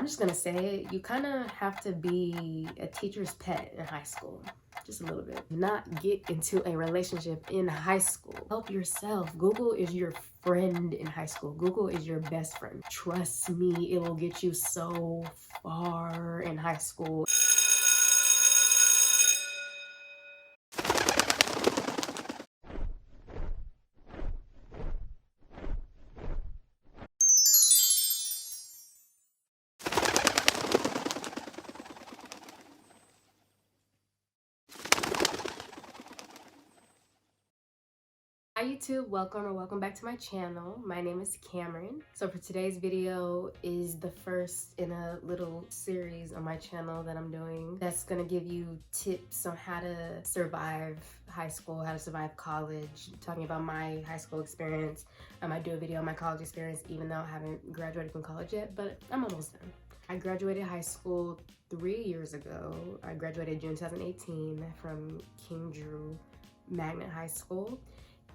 just gonna say it, you kind of have to be a teacher's pet in high school. Just a little bit. Do not get into a relationship in high school. Help yourself. Google is your friend in high school. Google is your best friend. Trust me, it will get you so far in high school. Hi YouTube, welcome back to my channel. My name is Cameron. So for today's video is the first in a little series on my channel that I'm doing that's gonna give you tips on how to survive high school, how to survive college, talking about my high school experience. I might do a video on my college experience even though I haven't graduated from college yet, but I'm almost done. I graduated high school 3 years ago. I graduated June 2018 from King Drew Magnet High School.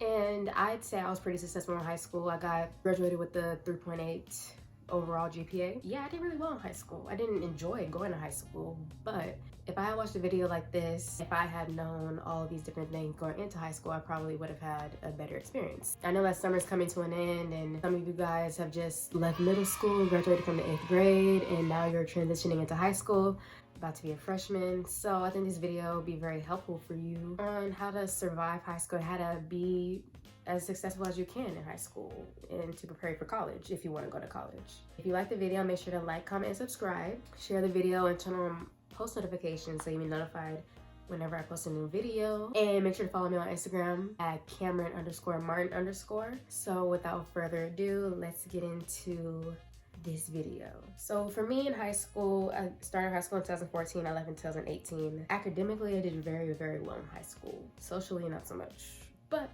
And I'd say I was pretty successful in high school. I graduated with the 3.8 overall GPA. Yeah, I did really well in high school. I didn't enjoy going to high school, but if I had watched a video like this, if I had known all of these different things going into high school, I probably would have had a better experience. I know that summer's coming to an end and some of you guys have just left middle school, graduated from the 8th grade, and now you're transitioning into high school, about to be a freshman. So I think this video will be very helpful for you on how to survive high school, how to be as successful as you can in high school and to prepare for college if you want to go to college. If you like the video, make sure to like, comment, and subscribe. Share the video and turn on post notifications so you'll be notified whenever I post a new video. And make sure to follow me on Instagram at Cameron_Martin_. So without further ado, let's get into this video. So for me in high school, I started high school in 2014, I left in 2018. Academically, I did very well in high school. Socially, not so much, but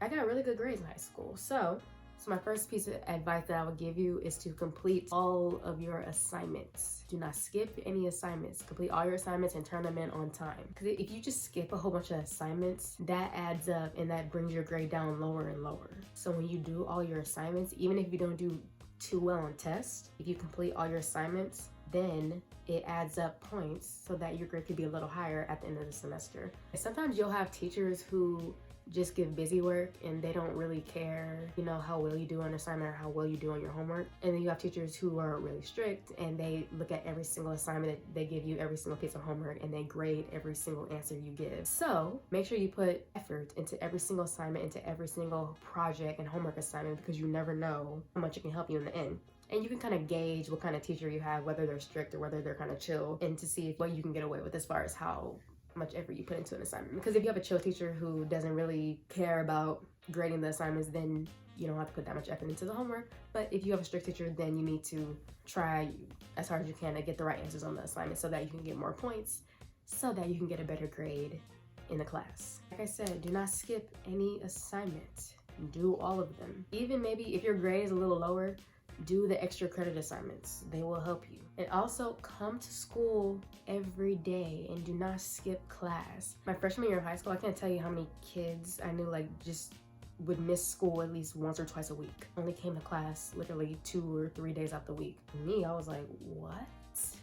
I got really good grades in high school. So my first piece of advice that I would give you is to complete all of your assignments. Do not skip any assignments. Complete all your assignments and turn them in on time. Because if you just skip a whole bunch of assignments, that adds up and that brings your grade down lower and lower. So when you do all your assignments, even if you don't do too well on tests, if you complete all your assignments, then it adds up points so that your grade could be a little higher at the end of the semester. And sometimes you'll have teachers who just give busy work and they don't really care, you know, how well you do on an assignment or how well you do on your homework. And then you have teachers who are really strict and they look at every single assignment that they give you, every single piece of homework, and they grade every single answer you give. So make sure you put effort into every single assignment, into every single project and homework assignment, because you never know how much it can help you in the end. And you can kind of gauge what kind of teacher you have, whether they're strict or whether they're kind of chill, and to see what you can get away with as far as how much effort you put into an assignment. Because if you have a chill teacher who doesn't really care about grading the assignments, then you don't have to put that much effort into the homework. But if you have a strict teacher, then you need to try as hard as you can to get the right answers on the assignment so that you can get more points, so that you can get a better grade in the class. Like I said, do not skip any assignment. Do all of them. Even maybe if your grade is a little lower, do the extra credit assignments. They will help you. And also come to school every day and do not skip class. My freshman year of high school, I can't tell you how many kids I knew like just would miss school at least once or twice a week. Only came to class literally 2 or 3 days out the week. Me, I was like, what?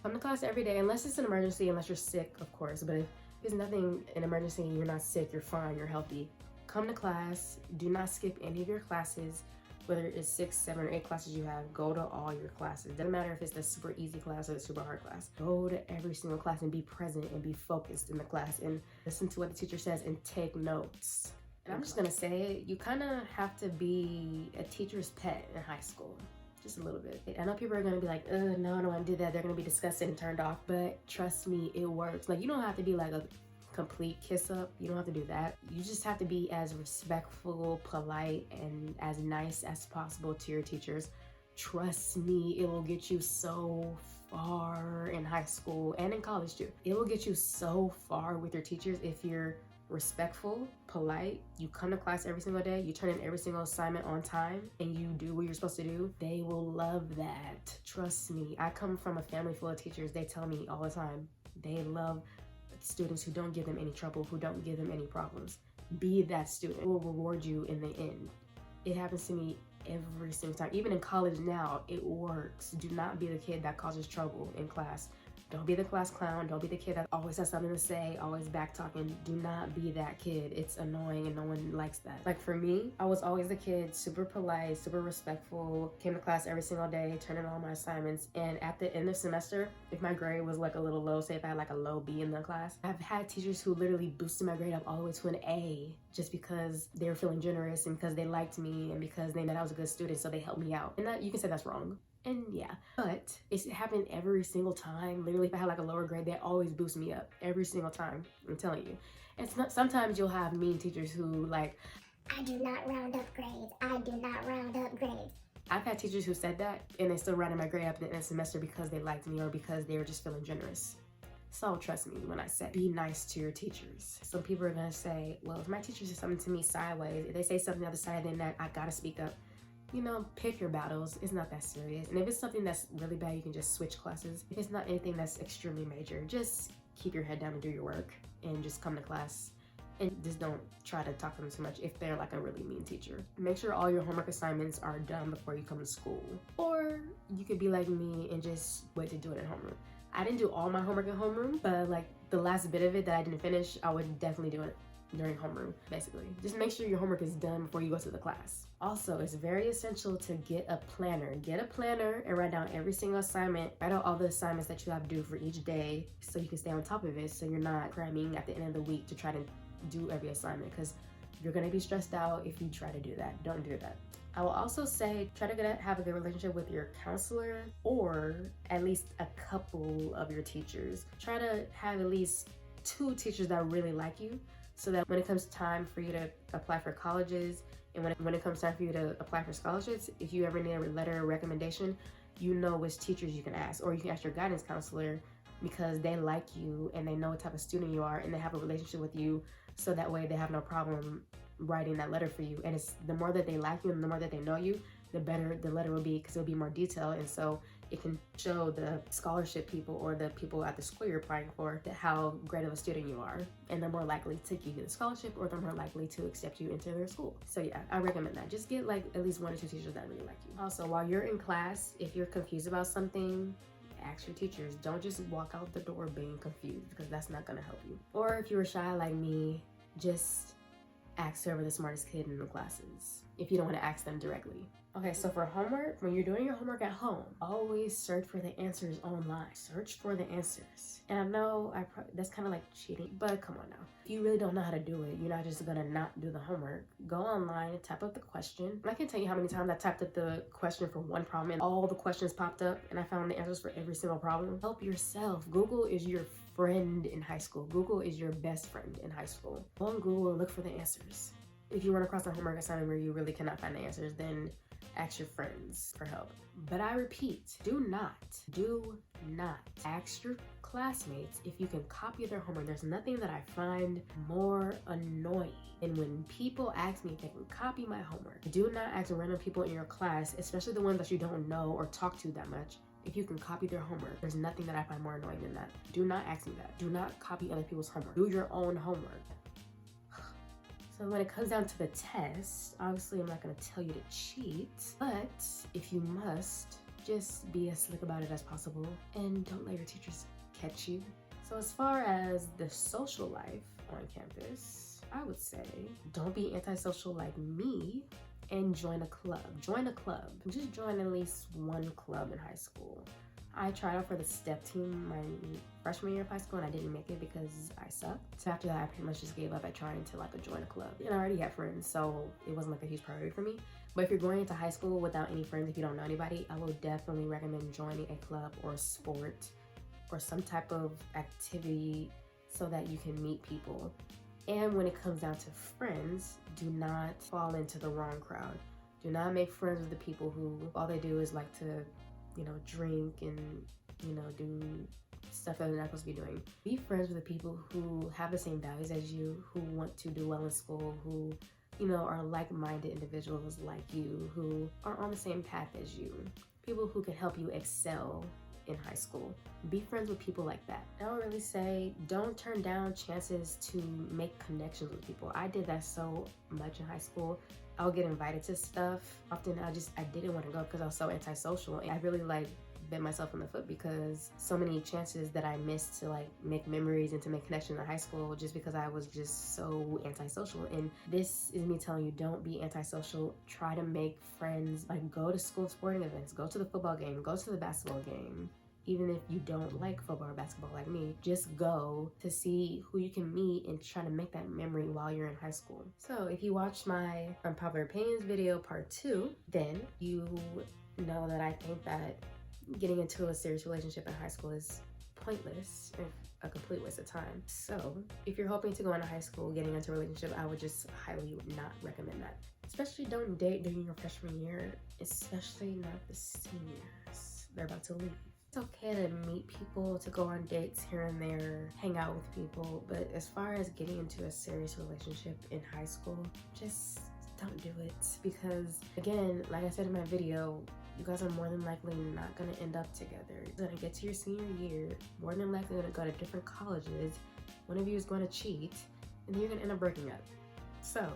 Come to class every day, unless it's an emergency, unless you're sick, of course. But if there's nothing an emergency and you're not sick, you're fine, you're healthy, come to class. Do not skip any of your classes. Whether it's 6, 7, or 8 classes you have, go to all your classes. Doesn't matter if it's the super easy class or the super hard class. Go to every single class and be present and be focused in the class and listen to what the teacher says and take notes. And I'm just gonna say it, you kind of have to be a teacher's pet in high school. Just a little bit. I know people are gonna be like, no, I don't wanna do that. They're gonna be disgusted and turned off, but trust me, it works. Like, you don't have to be like a complete kiss up. You don't have to do that. You just have to be as respectful, polite, and as nice as possible to your teachers. Trust me, it will get you so far in high school and in college too. It will get you so far with your teachers if you're respectful, polite, you come to class every single day, you turn in every single assignment on time, and you do what you're supposed to do. They will love that. Trust me. I come from a family full of teachers. They tell me all the time, they love students who don't give them any trouble, who don't give them any problems. Be that student. It will reward you in the end. It happens to me every single time. Even in college now, it works. Do not be the kid that causes trouble in class. Don't be the class clown. Don't be the kid that always has something to say, always back talking. Do not be that kid. It's annoying and no one likes that. Like for me, I was always the kid, super polite, super respectful, came to class every single day, turned in all my assignments. And at the end of semester, if my grade was like a little low, say if I had like a low B in the class, I've had teachers who literally boosted my grade up all the way to an A just because they were feeling generous and because they liked me and because they knew I was a good student, so they helped me out. And that, you can say that's wrong. And yeah, but it's happened every single time. Literally, if I had like a lower grade, they always boost me up every single time. I'm telling you. It's not, sometimes you'll have mean teachers who like, I do not round up grades. I do not round up grades. I've had teachers who said that and they still rounded my grade up at the end of the semester because they liked me or because they were just feeling generous. So trust me when I say be nice to your teachers. Some people are gonna say, well, if my teacher says something to me sideways, if they say something the other side, then I gotta speak up. You know, pick your battles. It's not that serious. And if it's something that's really bad, you can just switch classes. If it's not anything that's extremely major, just keep your head down and do your work and just come to class. And just don't try to talk to them too much if they're like a really mean teacher. Make sure all your homework assignments are done before you come to school. Or you could be like me and just wait to do it at homeroom. I didn't do all my homework at homeroom, but like the last bit of it that I didn't finish, I would definitely do it during homeroom, basically. Just make sure your homework is done before you go to the class. Also, it's very essential to get a planner. Get a planner and write down every single assignment. Write out all the assignments that you have to do for each day so you can stay on top of it, so you're not cramming at the end of the week to try to do every assignment, because you're gonna be stressed out if you try to do that. Don't do that. I will also say, try to have a good relationship with your counselor or at least a couple of your teachers. Try to have at least 2 teachers that really like you, so that when it comes time for you to apply for colleges and when it comes time for you to apply for scholarships, if you ever need a letter of recommendation, you know which teachers you can ask, or you can ask your guidance counselor because they like you and they know what type of student you are and they have a relationship with you, so that way they have no problem writing that letter for you. And it's the more that they like you and the more that they know you, the better the letter will be, because it'll be more detailed, and so it can show the scholarship people or the people at the school you're applying for how great of a student you are, and they're more likely to give you the scholarship or they're more likely to accept you into their school. So yeah, I recommend that. Just get like at least 1 or 2 teachers that really like you. Also, while you're in class, if you're confused about something, ask your teachers. Don't just walk out the door being confused, because that's not gonna help you. Or if you were shy like me, just ask whoever the smartest kid in the class is, if you don't want to ask them directly. Okay, so for homework, when you're doing your homework at home, always search for the answers online. Search for the answers. And I know that's kind of like cheating, but come on now. If you really don't know how to do it, you're not just gonna not do the homework. Go online and type up the question. And I can't tell you how many times I typed up the question for one problem and all the questions popped up and I found the answers for every single problem. Help yourself. Google is your friend in high school. Google is your best friend in high school. Go on Google and look for the answers. If you run across a homework assignment where you really cannot find the answers, then ask your friends for help. But I repeat, do not ask your classmates if you can copy their homework. There's nothing that I find more annoying than when people ask me if they can copy my homework. Do not ask random people in your class, especially the ones that you don't know or talk to that much, if you can copy their homework. There's nothing that I find more annoying than that. Do not ask me that. Do not copy other people's homework. Do your own homework. So when it comes down to the test, obviously I'm not gonna tell you to cheat, but if you must, just be as slick about it as possible and don't let your teachers catch you. So as far as the social life on campus, I would say don't be antisocial like me and join a club. Join a club. Just join at least 1 club in high school. I tried out for the step team my freshman year of high school and I didn't make it because I sucked. So after that, I pretty much just gave up at trying to like join a club. And I already had friends, so it wasn't like a huge priority for me. But if you're going into high school without any friends, if you don't know anybody, I will definitely recommend joining a club or a sport or some type of activity so that you can meet people. And when it comes down to friends, do not fall into the wrong crowd. Do not make friends with the people who all they do is like to, drink and, do stuff that they're not supposed to be doing. Be friends with the people who have the same values as you, who want to do well in school, who, are like-minded individuals like you, who are on the same path as you. People who can help you excel in high school. Be friends with people like that. I don't really say don't turn down chances to make connections with people. I did that so much in high school. I would get invited to stuff. Often I didn't want to go because I was so antisocial. And I really bit myself in the foot because so many chances that I missed to make memories and to make connections in high school just because I was just so antisocial. And this is me telling you, don't be antisocial. Try to make friends. Go to school sporting events, go to the football game, go to the basketball game. Even if you don't like football or basketball like me, just go to see who you can meet and try to make that memory while you're in high school. So if you watched my Unpopular Opinions video part 2, then you know that I think that getting into a serious relationship in high school is pointless and a complete waste of time. So if you're hoping to go into high school, getting into a relationship, I would just highly not recommend that. Especially don't date during your freshman year, especially not the seniors. They're about to leave. It's okay to meet people, to go on dates here and there, hang out with people, but as far as getting into a serious relationship in high school, just don't do it. Because again, like I said in my video, you guys are more than likely not going to end up together. You're going to get to your senior year, more than likely going to go to different colleges. One of you is going to cheat, and then you're going to end up breaking up. So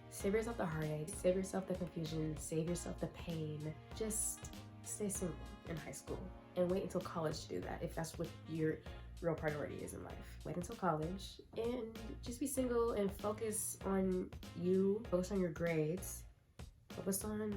save yourself the heartache, save yourself the confusion, save yourself the pain. Just stay single in high school and wait until college to do that if that's what your real priority is in life. Wait until college and just be single and focus on you, focus on your grades, focus on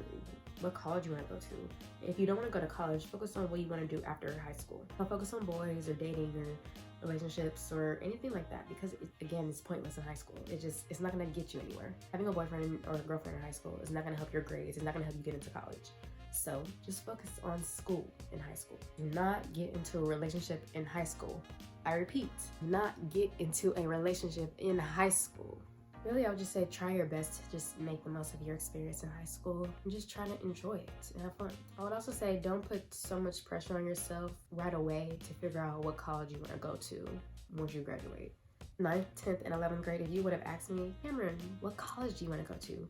what college you want to go to. If you don't want to go to college, focus on what you want to do after high school. Don't focus on boys or dating or relationships or anything like that, because again, it's pointless in high school. It's not going to get you anywhere. Having a boyfriend or a girlfriend in high school is not going to help your grades. It's not going to help you get into college. So just focus on school in high school. Do not get into a relationship in high school. I repeat, do not get into a relationship in high school. Really, I would just say try your best to just make the most of your experience in high school and just try to enjoy it and have fun. I would also say don't put so much pressure on yourself right away to figure out what college you want to go to once you graduate. 9th, 10th, and 11th grade, if you would have asked me, Cameron, what college do you want to go to?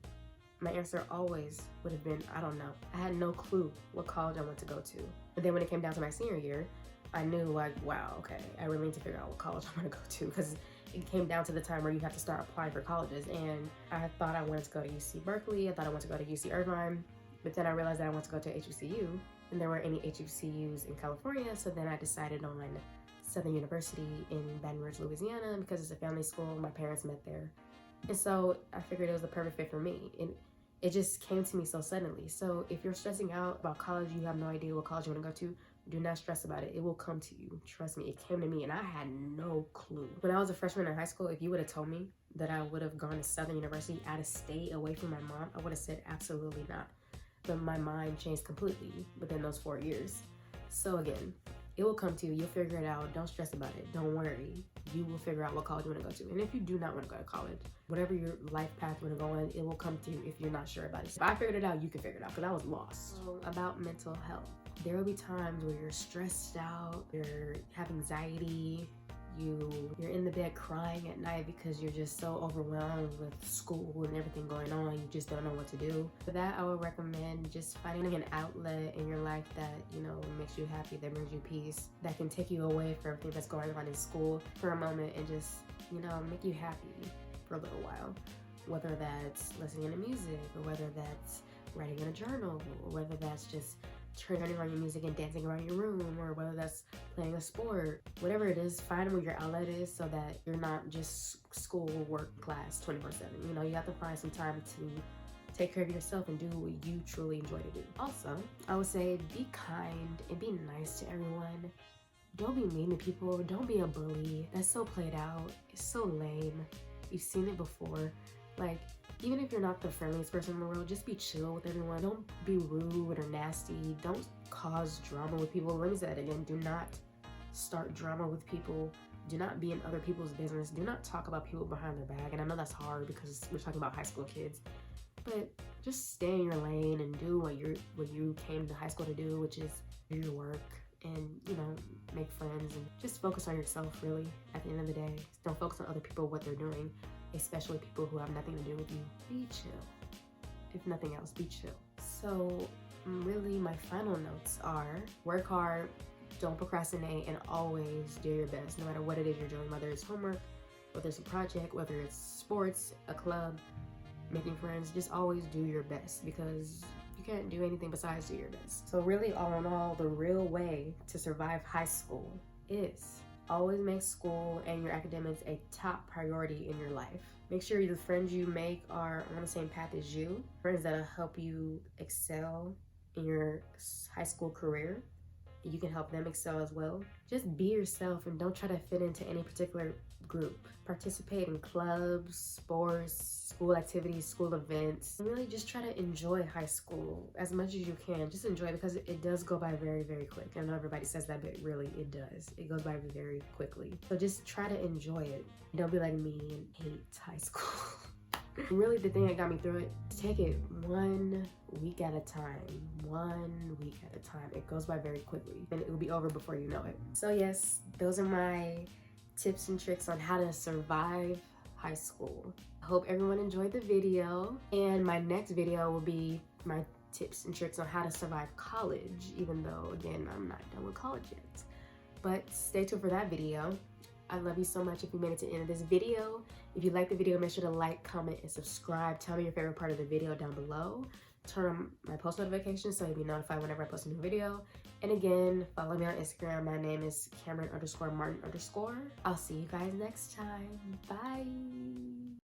My answer always would have been, I don't know. I had no clue what college I wanted to go to. But then when it came down to my senior year, I knew wow, okay, I really need to figure out what college I want to go to, because it came down to the time where you have to start applying for colleges. And I thought I wanted to go to UC Berkeley. I thought I wanted to go to UC Irvine. But then I realized that I wanted to go to HBCU, and there weren't any HBCUs in California. So then I decided on Southern University in Baton Rouge, Louisiana, because it's a family school. My parents met there. And so I figured it was the perfect fit for me. And it just came to me so suddenly. So if you're stressing out about college, you have no idea what college you want to go to, do not stress about it. It will come to you. Trust me, it came to me and I had no clue. When I was a freshman in high school, if you would have told me that I would have gone to Southern University out of state away from my mom, I would have said absolutely not. But my mind changed completely within those 4 years. So again, it will come to you. You'll figure it out. Don't stress about it. Don't worry. You will figure out what college you want to go to. And if you do not want to go to college, whatever your life path you want to go in, it will come to you if you're not sure about it. If I figured it out, you can figure it out, because I was lost. So about mental health. There will be times where you're stressed out, you have anxiety, you're in the bed crying at night because you're just so overwhelmed with school and everything going on. You just don't know what to do. For that, I would recommend just finding an outlet in your life that, makes you happy, that brings you peace, that can take you away from everything that's going on in school for a moment and just, make you happy for a little while. Whether that's listening to music, or whether that's writing in a journal, or whether that's just turning on your music and dancing around your room, or whether that's playing a sport. Whatever it is, find where your outlet is so that you're not just school, work, class 24/7. You have to find some time to take care of yourself and do what you truly enjoy to do. Also, I would say be kind and be nice to everyone. Don't be mean to people. Don't be a bully. That's so played out. It's so lame. You've seen it before. Even if you're not the friendliest person in the world, just be chill with everyone. Don't be rude or nasty. Don't cause drama with people. Let me say that again. Do not start drama with people. Do not be in other people's business. Do not talk about people behind their back. And I know that's hard because we're talking about high school kids. But just stay in your lane and do what you came to high school to do, which is do your work and, make friends. And just focus on yourself, really, at the end of the day. Don't focus on other people, what they're doing. Especially people who have nothing to do with you. Be chill. If nothing else, be chill. So really my final notes are work hard don't procrastinate, and always do your best no matter what it is you're doing, whether it's homework, whether it's a project, whether it's sports, a club, making friends. Just always do your best, because you can't do anything besides do your best. So really, all in all, the real way to survive high school is always make school and your academics a top priority in your life. Make sure the friends you make are on the same path as you, friends that'll help you excel in your high school career. You can help them excel as well. Just be yourself and don't try to fit into any particular group. Participate in clubs, sports, school activities, school events. And really just try to enjoy high school as much as you can. Just enjoy it, because it does go by very, very quick. I know everybody says that, but really it does. It goes by very quickly. So just try to enjoy it. Don't be like me and hate high school. Really, the thing that got me through it, take it 1 week at a time. 1 week at a time. It goes by very quickly and it will be over before you know it. So yes, those are my tips and tricks on how to survive high school. I hope everyone enjoyed the video, and my next video will be my tips and tricks on how to survive college, even though again, I'm not done with college yet. But stay tuned for that video. I love you so much if you made it to the end of this video. If you liked the video, make sure to like, comment, and subscribe. Tell me your favorite part of the video down below. Turn on my post notifications so you'll be notified whenever I post a new video. And again, follow me on Instagram. My name is Cameron_Martin_. I'll see you guys next time. Bye.